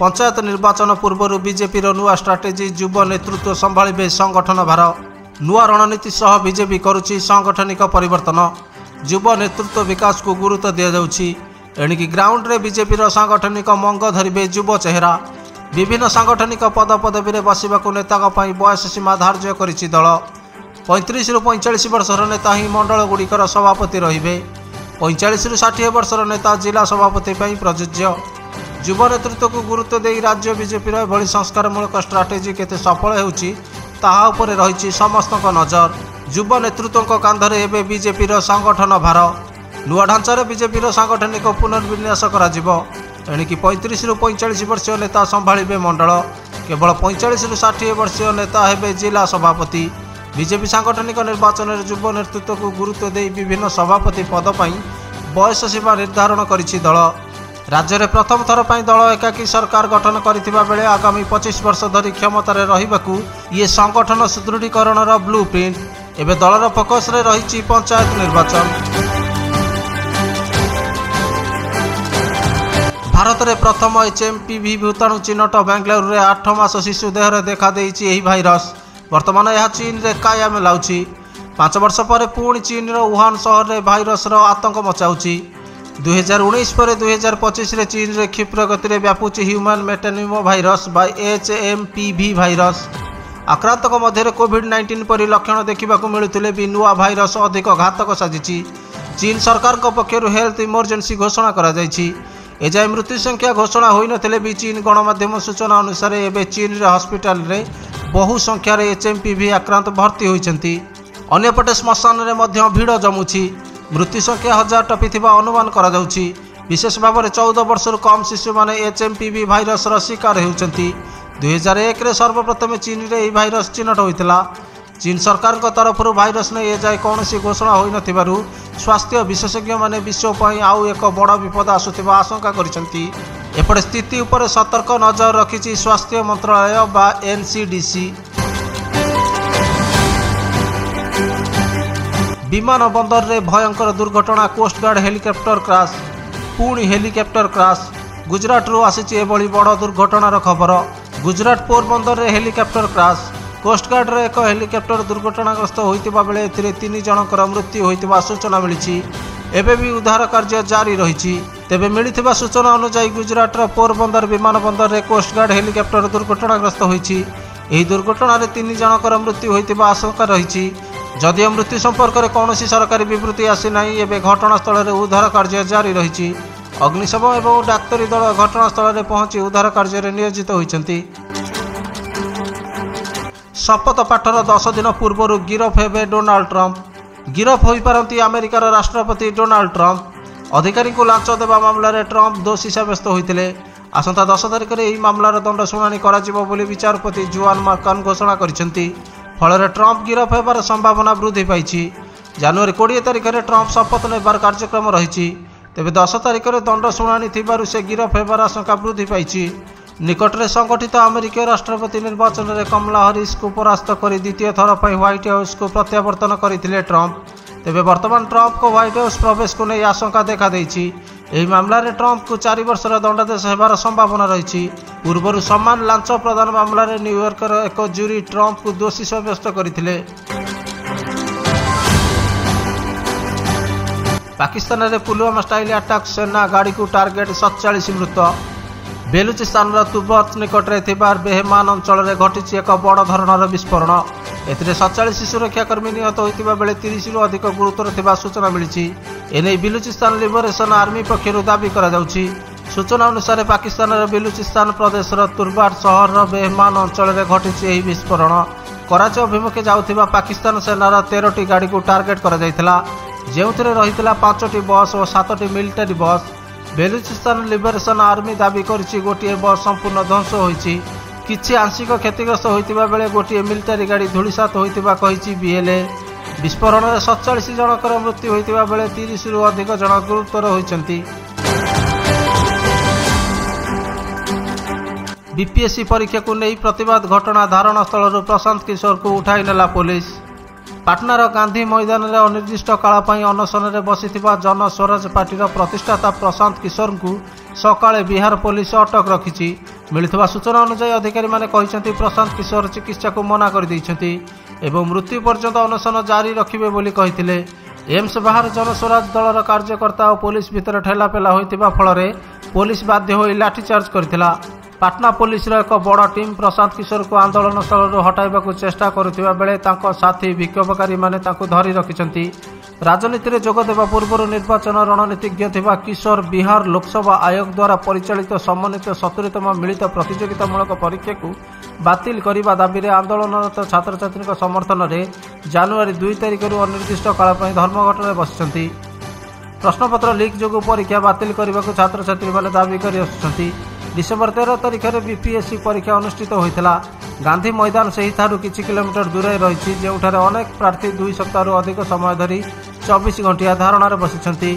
पंचायत निर्वाचन पूर्व बीजेपी नुआ स्ट्राटेजी युव नेतृत्व संभाळिबे संगठन भार। नुआ रणनीति सह बीजेपी करुछि सांगठनिक परिवर्तन। युव नेतृत्व विकास को गुरुत्व दिया जाउछि। एणिकी ग्राउंड रे बीजेपी सांगठनिक मंग धरिबे युव चेहरा। विभिन्न सांगठनिक पद पदवी में बसवाक नेता बयस सीमा धार्य करिछि दल। 35 रु 45 वर्षर नेता ही मंडल गुड़िकर सभापति रहिबे। 45 रु 60 वर्षर नेता जिला सभापति प्रযোज्य। युव नेतृत्व को गुरुत्व दे राज्य बीजेपी एभली संस्कारमूलक स्ट्राटेजी केते सफल होउछि ताहा उपरे रहिछि समस्तक नजर। युव नेतृत्व कांधरे एबे बीजेपी संगठन भार। नुआ ढांचार बीजेपी सांगठनिक पुनर्विन्यास कराजिबो। एणिकी 35 रु 45 वर्षीय नेता संभाळिबे मंडल। केवल 45 रु 60 वर्षीय नेता हेबे जिला सभापति। बीजेपी सांगठनिक निर्वाचन में युव नेतृत्व को गुरुत्व दे विभिन्न सभापति पद पर बयस सीमा निर्धारण करिछि दल। राज्य में प्रथम थर पर दल एकाकी सरकार गठन करथिबा बेले आगामी 25 वर्ष धरी क्षमतार रहिबाकू ये संगठन सुदृढ़ीकरण ब्लू प्रिंट। एबे दलर फोकस रे रहिछि पंचायत निर्वाचन। भारत में प्रथम HMPV भूताणु चिन्हट बेंगलुरु में 8 मास शिशु देह में देखा देइछि एही भाइरस। वर्तमान यह चीन रे कायम लाउछि। 5 वर्ष पर पुणी चीन वुहान सहर में भाइरस आतंक मचाउछि। 2019 पर 2025 रे चीन रे क्षिप्र गति में व्यापुछि ह्यूमन मेटानिमो भाइरस बा HMPV भाइरस। आक्रांतक मध्य कोविड-19 परि लक्षण देखा मिलुथिले भी नुआ भाइरस अधिक घातक साजिछि। चीन सरकार पक्षर हेल्थ इमरजेंसी घोषणा करा जायछि। एजाए मृत्यु संख्या घोषणा होई नथिले भी चीन गणमाध्यम सूचना अनुसार एबे चीन रे हॉस्पिटल रे बहु संख्यार HMPV आक्रांत भर्ती होइछन्ति। अन्यपटे श्मशान रे मध्य भीड़ जमुछि। मृत्यु संख्या 1000 टपिथिबा अनुमान करा जाउछि। विशेष भाव में 14 वर्ष कम शिशु माने HMPV भाइरस शिकार होइछन्ति। 2001 रे सर्वप्रथम चीन रे एही भाइरस चिन्हट होइतिला। चीन सरकार तरफ भाइरस ने एजाए कौन घोषणा होई नथिबारु स्वास्थ्य विशेषज्ञ माने विश्व पई आउ एक बड़ विपद आसुथिबा आशंका करिसंती। एपटे स्थिति उपर सतर्क नजर रखिछि स्वास्थ्य मंत्रालय बा NCDC। विमान बंदर रे भयंकर दुर्घटना कोस्टगार्ड हेलिकॉप्टर क्रैश। पुणी हेलिकॉप्टर क्रैश। गुजरात रू आसीछि एभली बड़ दुर्घटनार खबर। गुजरात पोरबंदर रे हेलिकॉप्टर क्रैश। कोस्टगार्ड रे एक हेलिकॉप्टर दुर्घटनाग्रस्त होइतिबा बेले एथिरे 3 जनकर मृत्यु होइतिबा सूचना मिलिछि। एबे भी उद्धार कार्य जारी रहिछि। तेबे मिलिथिबा सूचना अनुसार गुजरात रो पोरबंदर विमान बंदर रे कोस्टगार्ड हेलिकॉप्टर दुर्घटनाग्रस्त होइछि। एही दुर्घटना रे 3 जनकर मृत्यु होइतिबा आशंका रहिछि। जदियो मृत्यु संपर्क में कौन सरकारी विवृत्ति आसी ना, एवं घटनास्थल में उद्धार कार्य जारी रही। अग्निशम और डाक्तरी दल घटनास्थल में पहुंची उद्धार कार्य नियोजित होती। शपथ पाठर 10 दिन पूर्व गिरफ हेबे डोनाल्ड ट्रंप। गिरफ हो पारती अमेरिकार राष्ट्रपति डोनाल्ड ट्रंप। अधिकारी को लांच देवा मामला रे ट्रंप दोषी साब्यस्त होते। आसंता 10 तारिख में यह मामलार दंड शुणाणी कर विचारपति जुआन मार्कान घोषणा करछन्ति। फल ट्रंप गिरफ होबार संभावना वृद्धि पाई। जनवरी 20 तारिख में ट्रंप शपथ नेबार कार्यक्रम रही। तेबे 10 तारिख में दंड शुणाणी थिबारु से गिरफ होबार आशंका वृद्धि पाई। निकट में संगठित अमेरिकीय राष्ट्रपति निर्वाचन में कमला हैरिस को परास्त कर द्वितीय थर पर व्हाइट हाउस को प्रत्यावर्तन करथिले ट्रंप। तेबे वर्तमान ट्रंप को व्हाइट हाउस प्रवेश को नहीं आशंका देखा देइछि। एही मामला रे ट्रंप को 4 वर्षर दंडादेश होबार संभावना रही। पूर्व समान लांच प्रदान मामला रे न्यूयॉर्कर एक जूरी ट्रंप को दोषी साब्यस्त करथिले। पाकिस्तान रे पुलवामा स्टाइल अटैक सेना गाड़ी को टार्गेट 47 मृत। बेलुचिस्तान तुबत निकट में बेहमान अंचल में घटी एक बड़ धरणर विस्फोरण। एथिरे 47 सुरक्षाकर्मी निहत होइतिबा बेले 30 रु अधिक गुरुतर थिबा सूचना मिली। एने बेलुचिस्तान लिबरेशन आर्मी पक्षर दाबी करा जाउछि। सूचना अनुसार पाकिस्तान बेलुचिस्तान प्रदेश तुर्बाट सहर बेहमान अंचल में घटी यह विस्फोरण। कराची अभिमुखे जाउथिबा पाकिस्तान सेनार 13टी गाड़ी को टार्गेट करा जायथिला, जेउथिरे रहितला 5टी बस और 7टी मिलिटारी बस। बेलुचिस्तान लिबरेशन आर्मी दाबी करिछि गोटे बस संपूर्ण ध्वंस होइछि। किछि आंशिक क्षतिग्रस्त होइतिबा बेले गोटे मिलिटारी गाड़ी धूलिसात होइतिबा कहिछि BLA। विस्फोरण में 47 जनकर मृत्यु होइतिबा बेले 30 रु अधिक जन गुरुतर होइछन्ति। बीपीएससी परीक्षा को नहीं प्रतिवाद घटना धारणा स्थल प्रशांत किशोर को उठाई नेला पुलिस। ପାଟନାର ଗାନ୍ଧୀ ମଇଦାନରେ ଅନିର୍ଦ୍ଦିଷ୍ଟ କାଳ ପାଇଁ ଅନଶନରେ ବସିଥିବା ଜନସ୍ୱରାଜ ପାର୍ଟିର ପ୍ରତିଷ୍ଠାତା ପ୍ରଶାନ୍ତ କିଶୋରଙ୍କୁ ସକାଳେ ବିହାର ପୋଲିସ ଅଟକ ରଖିଛି। ମିଳିଥିବା ସୂଚନା ଅନୁଯାୟୀ ଅଧିକାରୀମାନେ କହିଛନ୍ତି ପ୍ରଶାନ୍ତ କିଶୋର ଚିକିତ୍ସାକୁ ମନା କରିଦେଇଛନ୍ତି ଏବଂ ମୃତ୍ୟୁ ପର୍ଯ୍ୟନ୍ତ ଅନଶନ ଜାରି ରଖିବେ ବୋଲି କହିଥିଲେ। ଏମ୍ସ ବାହାରେ ଜନସ୍ୱରାଜ ଦଳର କାର୍ଯ୍ୟକର୍ତ୍ତା ଓ ପୋଲିସ ଭିତରେ ଠେଲାପେଲା ହୋଇଥିବା ଫଳରେ ପୋଲିସ ବାଧ୍ୟ ହୋଇ ଲାଠିଚାର୍ଜ କରିଥିଲା। ପାଟନା ପୋଲିସର ଏକ ବଡ଼ ଟିମ୍ ପ୍ରଶାନ୍ତ କିଶୋରଙ୍କୁ ଆନ୍ଦୋଳନ ସ୍ଥଳରୁ ହଟାଇବାକୁ ଚେଷ୍ଟା କରୁଥିବା ବେଳେ ତାଙ୍କ ସାଥୀ ବିକ୍ଷୋଭକାରୀମାନେ ତାଙ୍କୁ ଧରି ରଖିଛନ୍ତି। ରାଜନୀତିରେ ଯୋଗ ଦେବା ପୂର୍ବରୁ ନିର୍ବାଚନ ରଣନୀତିଜ୍ଞ ଥିବା କିଶୋର ବିହାର ଲୋକସଭା ଆୟୋଗ ଦ୍ୱାରା ପରିଚାଳିତ ସମନ୍ୱିତ 70ତମ ମିଳିତ ପ୍ରତିଯୋଗିତାମୂଳକ ପରୀକ୍ଷାକୁ ବାତିଲ କରିବା ଦାବିରେ ଆନ୍ଦୋଳନରତ ଛାତ୍ରଛାତ୍ରୀଙ୍କ ସମର୍ଥନରେ ଜାନୁଆରୀ 2 ତାରିଖରୁ ଅନିର୍ଦ୍ଦିଷ୍ଟ କାଳ ପାଇଁ ଧର୍ମଘଟରେ ବସିଛନ୍ତି। ପ୍ରଶ୍ନପତ୍ର ଲିକ୍ ଯୋଗୁଁ ପରୀକ୍ଷା ବାତିଲ କରିବାକୁ ଛାତ୍ରଛାତ୍ରୀମାନେ ଦାବି କରି ଆସୁଛନ୍ତି। ଡିସେମ୍ବର 13 ତାରିଖରେ ବିପିଏସ୍ସି ପରୀକ୍ଷା ଅନୁଷ୍ଠିତ ହୋଇଥିଲା। ଗାନ୍ଧୀ ମଇଦାନ ସେହିଠାରୁ କିଛି କିଲୋମିଟର ଦୂରରେ ରହିଛି, ଯେଉଁଠାରେ ଅନେକ ପ୍ରାର୍ଥୀ 2 ସପ୍ତାହରୁ ଅଧିକ ସମୟ ଧରି 24 ଘଣ୍ଟିଆ ଧାରଣାରେ ବସିଛନ୍ତି।